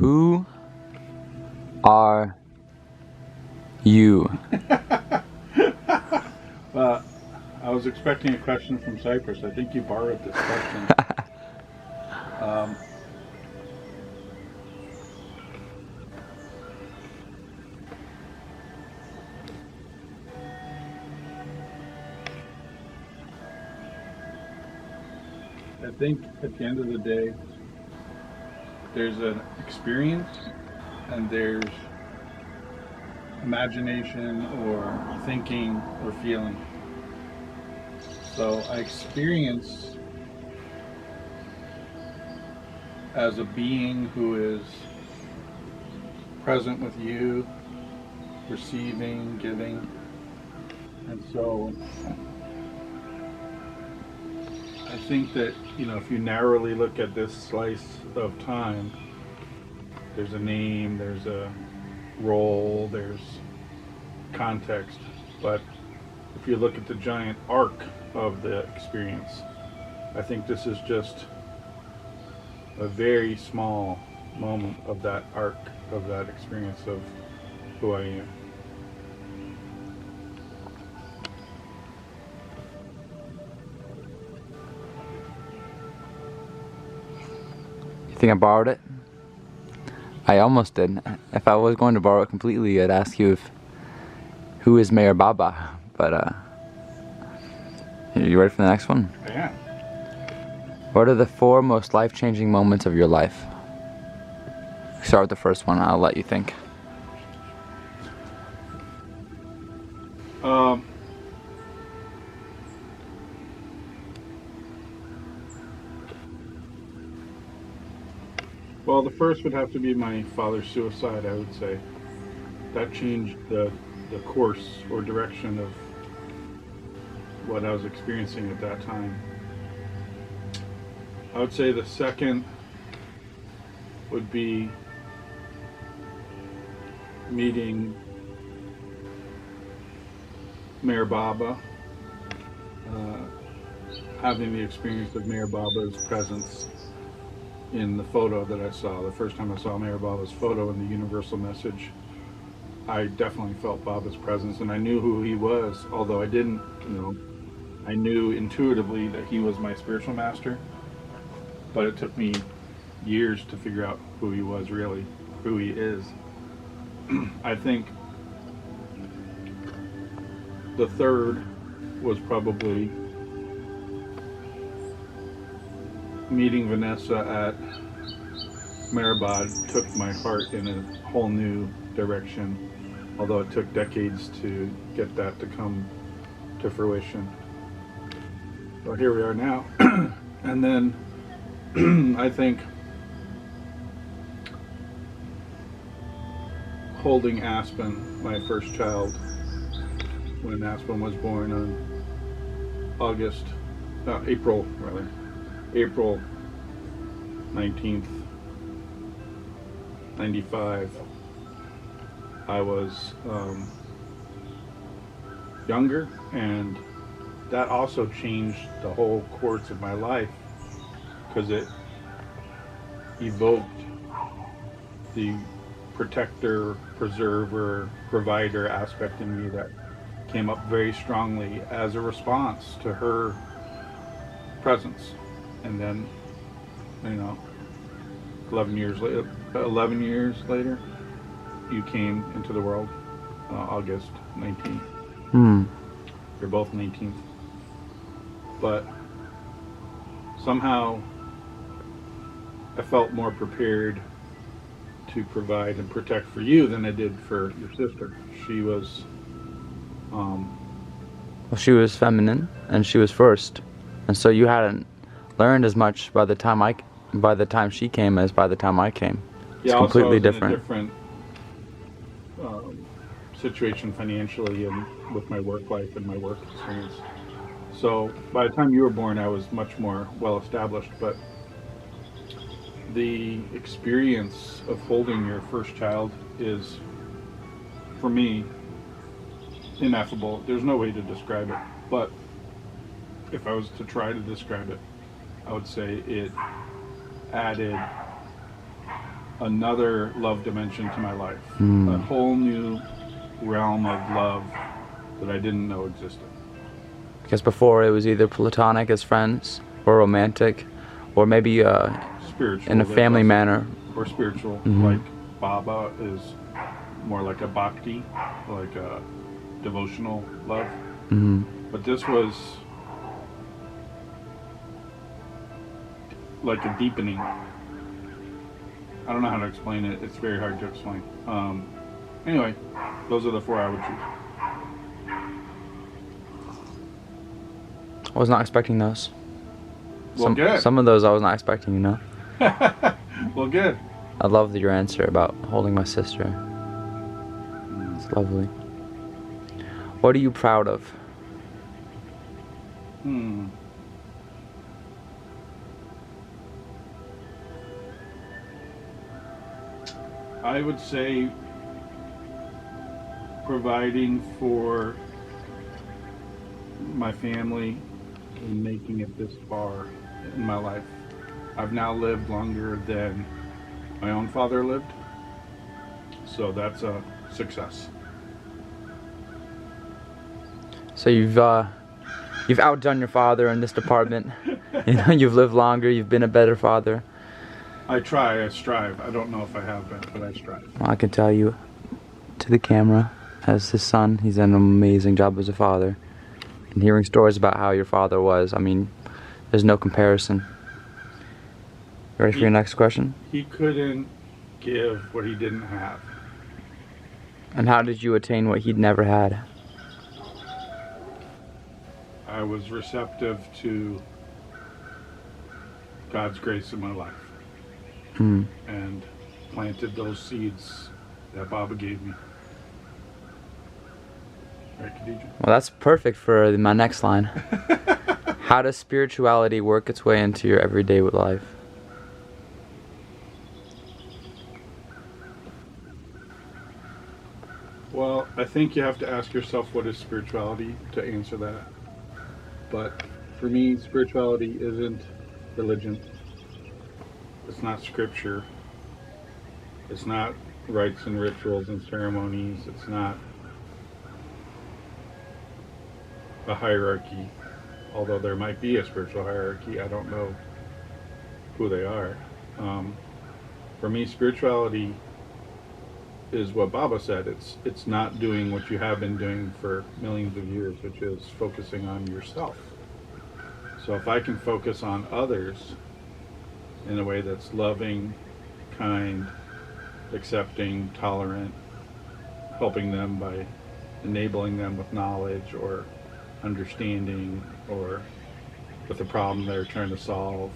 Who are you? I was expecting a question from Cyprus. I think you borrowed this question. I think at the end of the day, there's an experience and there's imagination or thinking or feeling. So I experience as a being who is present with you, receiving, giving. And so I think that, if you narrowly look at this slice of time, there's a name, there's a role, there's context. But if you look at the giant arc of the experience, I think this is just a very small moment of that arc of that experience of who I am. You think I borrowed it? I almost did. If I was going to borrow it completely, I'd ask you who is Mayor Baba, but are you ready for the next one? I am. What are the 4 most life-changing moments of your life? Start with the first one, I'll let you think. Well, the first would have to be my father's suicide, I would say. That changed the course or direction of what I was experiencing at that time. I would say the second would be meeting Mayor Baba, having the experience of Mayor Baba's presence in the photo that I saw. The first time I saw Mayor Baba's photo in the Universal Message, I definitely felt Baba's presence, and I knew who he was, although I didn't, I knew intuitively that he was my spiritual master, but it took me years to figure out who he was really, who he is. I think the third was probably meeting Vanessa at Maribad. Took my heart in a whole new direction, although it took decades to get that to come to fruition. Well, here we are now. And then I think holding Aspen, my first child, when Aspen was born on April 19th, 95. I was younger, and that also changed the whole course of my life, because it evoked the protector, preserver, provider aspect in me that came up very strongly as a response to her presence. And then, 11 years later, you came into the world, August 19th. You're both 19th. But somehow I felt more prepared to provide and protect for you than I did for your sister. She was Well, she was feminine and she was first, and so you hadn't learned as much by the time she came as by the time I came. It's completely different. In a different situation financially and with my work life and my work experience. So by the time you were born, I was much more well established. But the experience of holding your first child is, for me, ineffable. There's no way to describe it. But if I was to try to describe it, I would say it added another love dimension to my life, a Mm. whole new realm of love that I didn't know existed. Because before it was either platonic as friends, or romantic, or maybe Spiritual. in a There's family also- manner. Or spiritual, Mhm. like Baba is more like a bhakti, like a devotional love. Hmm. But this was like a deepening. I don't know how to explain it. It's very hard to explain. Anyway, those are the four I would choose. I was not expecting those. Well, good. Some of those I was not expecting, you know? Well, good. I love your answer about holding my sister. It's lovely. What are you proud of? I would say providing for my family and making it this far in my life. I've now lived longer than my own father lived, so that's a success. So you've outdone your father in this department. You know, you've lived longer, you've been a better father. I try, I strive. I don't know if I have been, but I strive. Well, I can tell you to the camera, as his son, he's done an amazing job as a father. And hearing stories about how your father was, I mean, there's no comparison. Ready for your next question? He couldn't give what he didn't have. And how did you attain what he'd never had? I was receptive to God's grace in my life Hmm. and planted those seeds that Baba gave me. Right, Khadija? Well, that's perfect for my next line. How does spirituality work its way into your everyday life? Well, I think you have to ask yourself what is spirituality to answer that. But for me, spirituality isn't religion. It's not scripture. It's not rites and rituals and ceremonies. It's not a hierarchy. Although there might be a spiritual hierarchy, I don't know who they are. For me, spirituality is what Baba said. It's not doing what you have been doing for millions of years, which is focusing on yourself. So if I can focus on others in a way that's loving, kind, accepting, tolerant, helping them by enabling them with knowledge or understanding or with a problem they're trying to solve,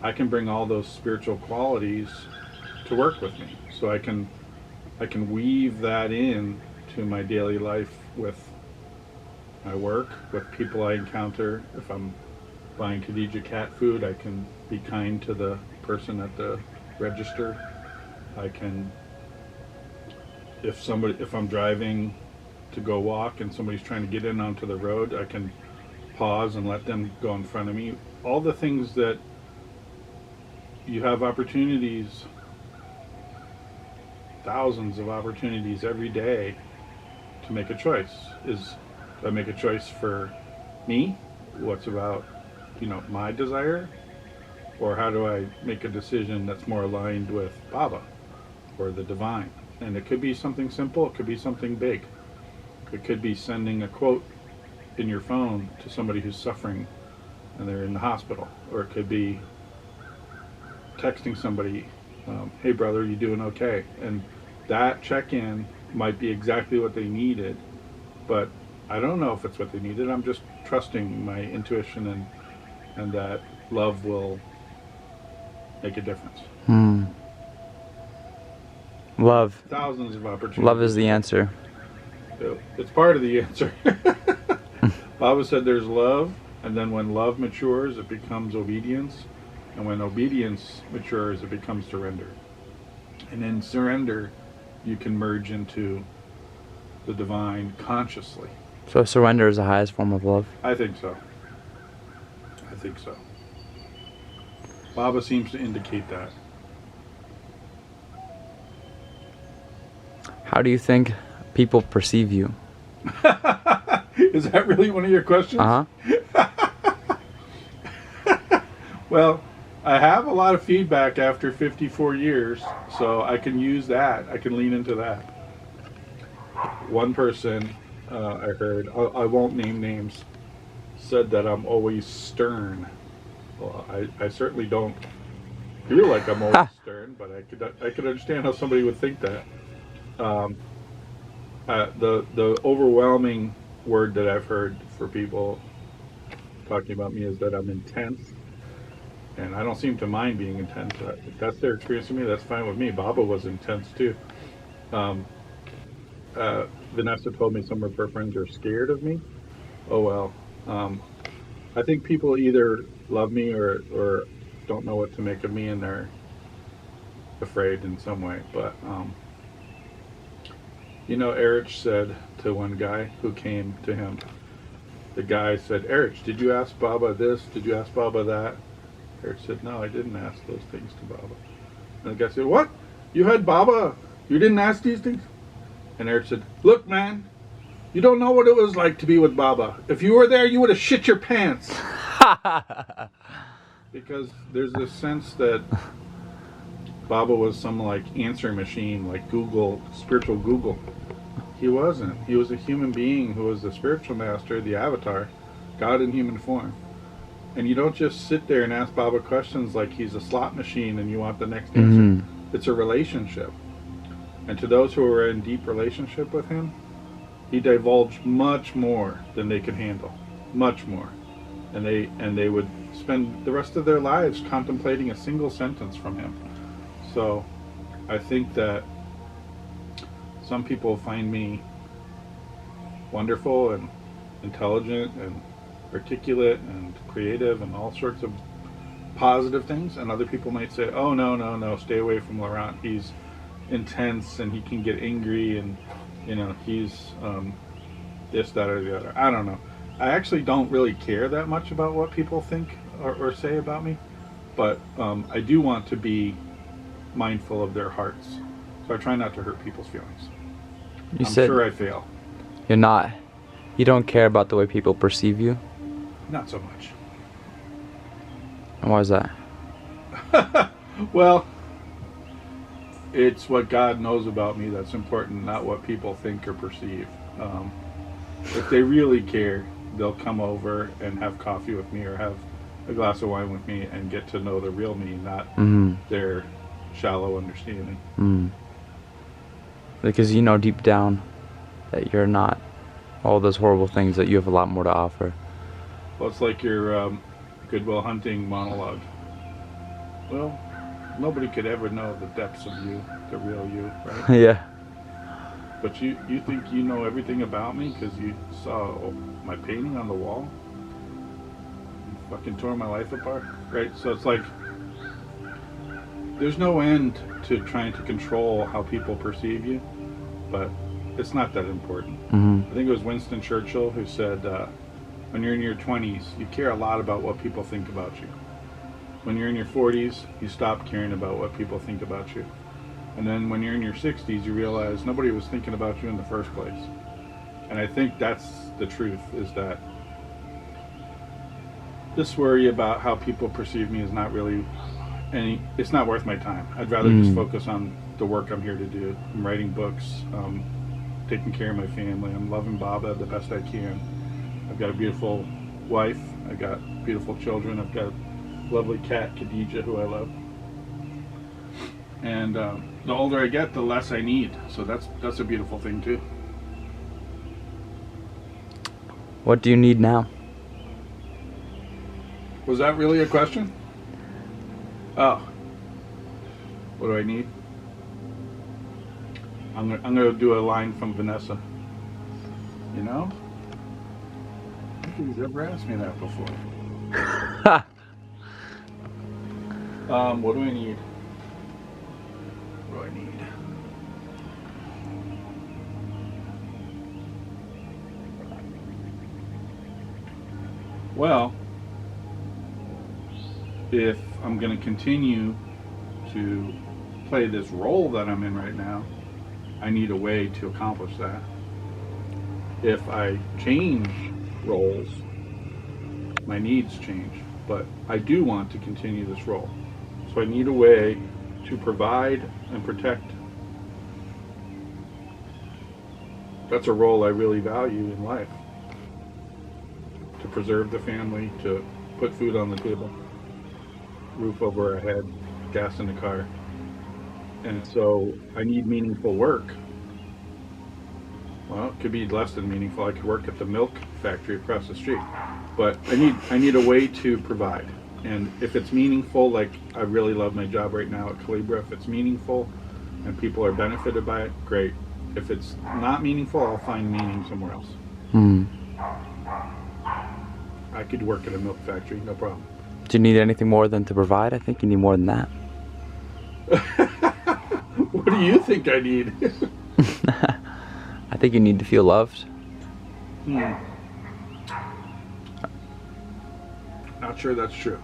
I can bring all those spiritual qualities to work with me. So I can weave that in to my daily life with my work, with people I encounter. If I'm buying Khadija cat food, I can be kind to the person at the register. I can, if I'm driving to go walk and somebody's trying to get in onto the road, I can pause and let them go in front of me. All the things that you have opportunities, thousands of opportunities every day to make a choice. Do I make a choice for me? What's about, my desire? Or how do I make a decision that's more aligned with Baba or the divine? And it could be something simple, it could be something big. It could be sending a quote in your phone to somebody who's suffering and they're in the hospital. Or it could be texting somebody, hey brother, you doing okay? And that check-in might be exactly what they needed, but I don't know if it's what they needed. I'm just trusting my intuition and that love will make a difference. Love. Thousands of opportunities. Love is the answer. It's part of the answer. Baba said there's love, and then when love matures, it becomes obedience. And when obedience matures, it becomes surrender. And in surrender, you can merge into the divine consciously. So surrender is the highest form of love? I think so. I think so. Baba seems to indicate that. How do you think people perceive you? Is that really one of your questions? Well, I have a lot of feedback after 54 years, so I can use that. I can lean into that. One person I heard, I won't name names, said that I'm always stern. Well, I certainly don't feel like I'm always stern, but I could understand how somebody would think that. Um, the overwhelming word that I've heard for people talking about me is that I'm intense, and I don't seem to mind being intense. If that's their experience with me, that's fine with me. Baba was intense too. Um, Vanessa told me some of her friends are scared of me. Oh well. I think people either love me or don't know what to make of me, and they're afraid in some way. But Erich said to one guy who came to him, the guy said, Erich, did you ask Baba this? Did you ask Baba that? Erich said, no, I didn't ask those things to Baba. And the guy said, what? You had Baba? You didn't ask these things? And Erich said, look, man, you don't know what it was like to be with Baba. If you were there, you would have shit your pants. Because there's this sense that Baba was some like answer machine, like Google, spiritual Google. He wasn't. He was a human being who was the spiritual master, the avatar, God in human form. And you don't just sit there and ask Baba questions like he's a slot machine and you want the next answer. It's a relationship. And to those who are in deep relationship with him, he divulged much more than they could handle. Much more. And they would spend the rest of their lives contemplating a single sentence from him. So I think that some people find me wonderful and intelligent and articulate and creative and all sorts of positive things, and other people might say, oh no, stay away from Laurent, he's intense and he can get angry and he's this, that, or the other. I don't know. I actually don't really care that much about what people think or say about me, but I do want to be mindful of their hearts, so I try not to hurt people's feelings. I'm sure I fail. You don't care about the way people perceive you? Not so much. And why is that? Well, it's what God knows about me that's important, not what people think or perceive. If they really care, they'll come over and have coffee with me or have a glass of wine with me and get to know the real me, not their shallow understanding. Because you know deep down that you're not all those horrible things, that you have a lot more to offer. Well, it's like your Goodwill Hunting monologue. Well, nobody could ever know the depths of you, the real you, right? Yeah. But you think you know everything about me because you saw my painting on the wall? You fucking tore my life apart, right? So it's like there's no end to trying to control how people perceive you, but it's not that important. I think it was Winston Churchill who said, when you're in your 20s, you care a lot about what people think about you. When you're in your 40s, you stop caring about what people think about you. And then when you're in your 60s, you realize nobody was thinking about you in the first place. And I think that's the truth, is that this worry about how people perceive me is not really it's not worth my time. I'd rather just focus on the work I'm here to do. I'm writing books, taking care of my family. I'm loving Baba the best I can. I've got a beautiful wife. I've got beautiful children. I've got a lovely cat, Khadija, who I love. And the older I get, the less I need. So that's a beautiful thing too. What do you need now? Was that really a question? Oh. What do I need? I'm gonna do a line from Vanessa. You know? Nobody's ever asked me that before. What do I need? What do I need? Well, if I'm going to continue to play this role that I'm in right now, I need a way to accomplish that. If I change roles, my needs change, but I do want to continue this role. So I need a way to provide and protect. That's a role I really value in life. To preserve the family, to put food on the table, roof over our head, gas in the car. And so I need meaningful work. Well, it could be less than meaningful. I could work at the milk factory across the street. But I need a way to provide. And if it's meaningful, like I really love my job right now at Calibra, if it's meaningful and people are benefited by it, great. If it's not meaningful, I'll find meaning somewhere else. I could work at a milk factory, no problem. Do you need anything more than to provide? I think you need more than that. What do you think I need? I think you need to feel loved. Not sure that's true.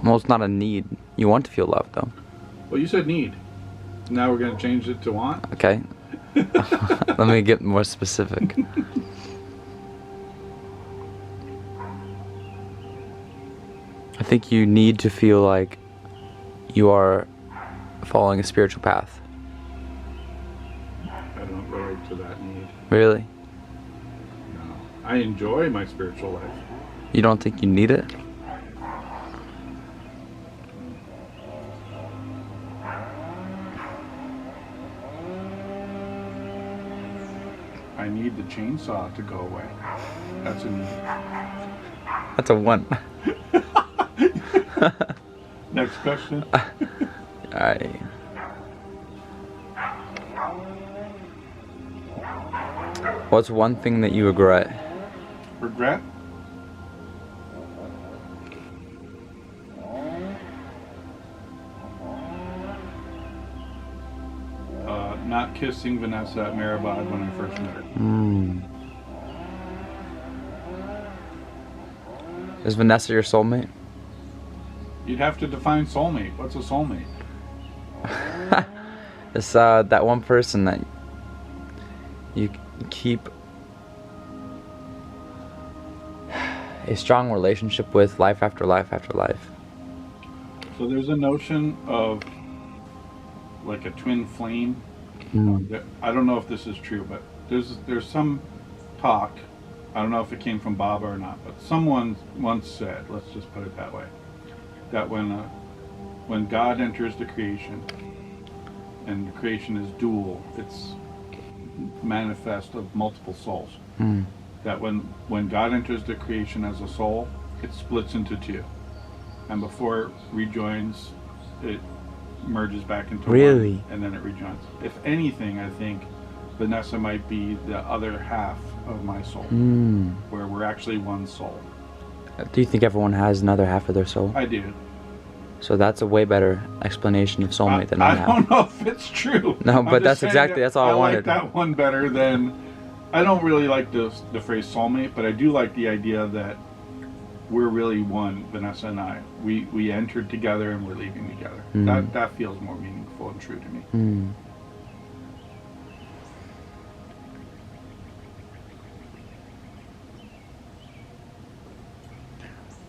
Well, it's not a need. You want to feel loved, though. Well, you said need. Now we're going to change it to want? Okay. Let me get more specific. I think you need to feel like you are following a spiritual path. I don't relate to that need. Really? No. I enjoy my spiritual life. You don't think you need it? I need the chainsaw to go away. That's a need. That's a one. Next question. Alright. What's one thing that you regret? Regret? Not kissing Vanessa at Maribad when I first met her. Is Vanessa your soulmate? You'd have to define soulmate. What's a soulmate? It's that one person that you keep a strong relationship with life after life after life. So there's a notion of like a twin flame. I don't know if this is true, but there's some talk. I don't know if it came from Baba or not, but someone once said, let's just put it that way, that when God enters the creation, and the creation is dual, it's manifest of multiple souls. That when God enters the creation as a soul, it splits into two, and before it rejoins, it merges back into one, and then it rejoins. If anything, I think Vanessa might be the other half of my soul, where we're actually one soul. Do you think everyone has another half of their soul? I do. So that's a way better explanation of soulmate than I have. I don't know if it's true. No, but that's all I wanted. I like that one better than. I don't really like the phrase soulmate, but I do like the idea that we're really one, Vanessa and I. We entered together and we're leaving together. That feels more meaningful and true to me.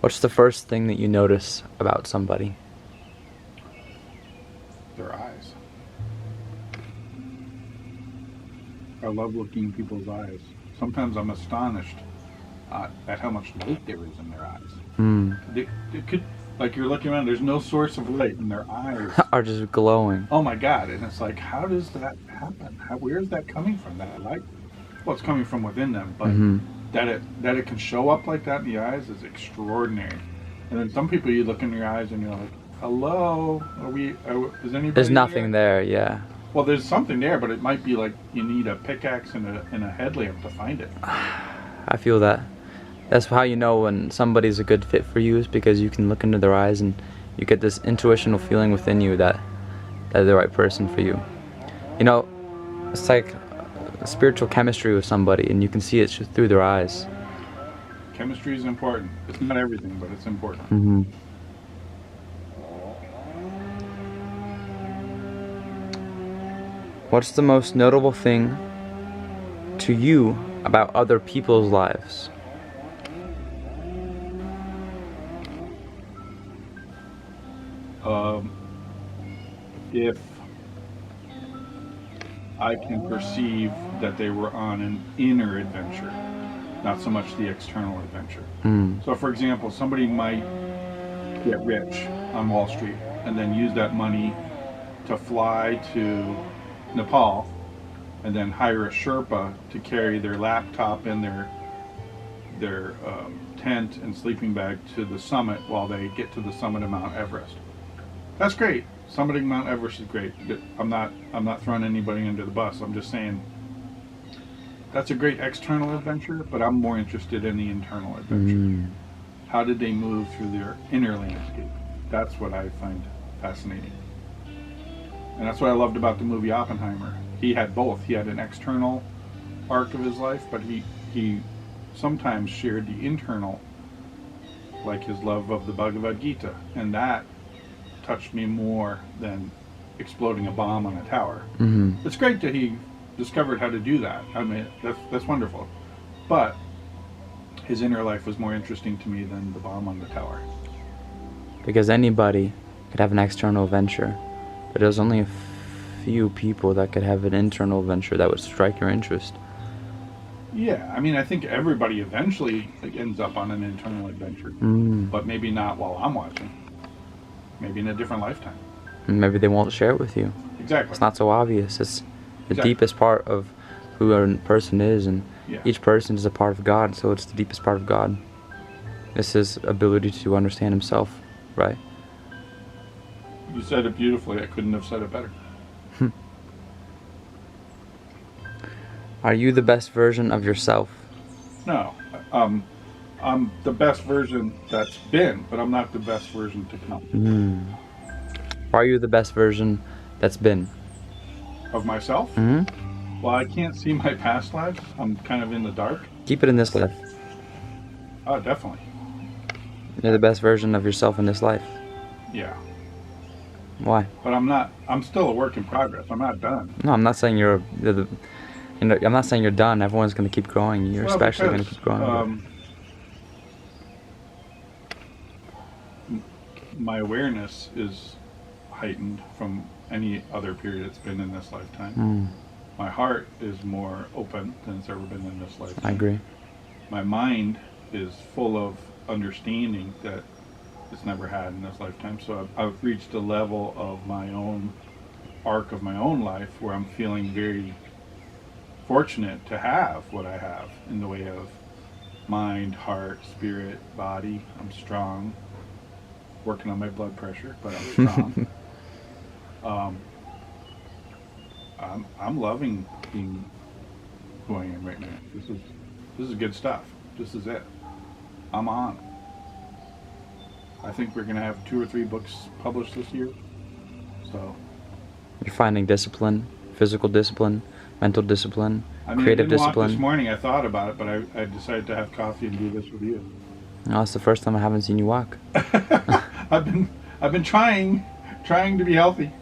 What's the first thing that you notice about somebody? Their eyes. I love looking in people's eyes. Sometimes I'm astonished at how much light there is in their eyes. They could, like you're looking around, there's no source of light, and their eyes are just glowing. Oh my God! And it's like, how does that happen? Where is that coming from? That light? Well, it's coming from within them, but that it can show up like that in the eyes is extraordinary. And then some people, you look in their eyes and you're like, hello, is anybody There's nothing there, yeah. Well, there's something there, but it might be like you need a pickaxe and a headlamp to find it. I feel that. That's how you know when somebody's a good fit for you, is because you can look into their eyes and you get this intuitional feeling within you that they're the right person for you. You know, it's like spiritual chemistry with somebody, and you can see it through their eyes. Chemistry is important. It's not everything, but it's important. What's the most notable thing to you about other people's lives? If I can perceive that they were on an inner adventure, not so much the external adventure. So, for example, somebody might get rich on Wall Street and then use that money to fly to Nepal and then hire a Sherpa to carry their laptop and their tent and sleeping bag to the summit while they get to the summit of Mount Everest. That's great. Summiting Mount Everest is great. I'm not throwing anybody under the bus. I'm just saying that's a great external adventure, but I'm more interested in the internal adventure. How did they move through their inner landscape? That's what I find fascinating. And that's what I loved about the movie Oppenheimer. He had both. He had an external arc of his life, but he sometimes shared the internal, like his love of the Bhagavad Gita, and that touched me more than exploding a bomb on a tower. It's great that he discovered how to do that. I mean, that's wonderful. But his inner life was more interesting to me than the bomb on the tower. Because anybody could have an external venture, but there's only a few people that could have an internal venture that would strike your interest. Yeah, I mean, I think everybody eventually ends up on an internal adventure, but maybe not while I'm watching. Maybe in a different lifetime. And maybe they won't share it with you. Exactly. It's not so obvious. It's the deepest part of who a person is, and each person is a part of God, so it's the deepest part of God. It's his ability to understand himself, right? You said it beautifully. I couldn't have said it better. Are you the best version of yourself? No. I'm the best version that's been, but I'm not the best version to come. Are you the best version that's been? Of myself? Well, I can't see my past lives. I'm kind of in the dark. Keep it in this life. Oh, definitely. You're the best version of yourself in this life. Yeah. Why? But I'm still a work in progress. I'm not done. No, I'm not saying I'm not saying you're done. Everyone's going to keep growing. You're especially going to keep growing. My awareness is heightened from any other period it's been in this lifetime. My heart is more open than it's ever been in this lifetime. I agree. My mind is full of understanding that it's never had in this lifetime. So I've reached a level of my own arc of my own life where I'm feeling very fortunate to have what I have in the way of mind, heart, spirit, body. I'm strong. Working on my blood pressure, but I'm strong. I'm loving being who I am right now. This is good stuff. This is it. I'm on. I think we're gonna have 2 or 3 books published this year. So you're finding discipline, physical discipline, mental discipline, creative I didn't discipline. Walk this morning, I thought about it, but I decided to have coffee and do this with you. No, it's the first time I haven't seen you walk. I've been trying to be healthy.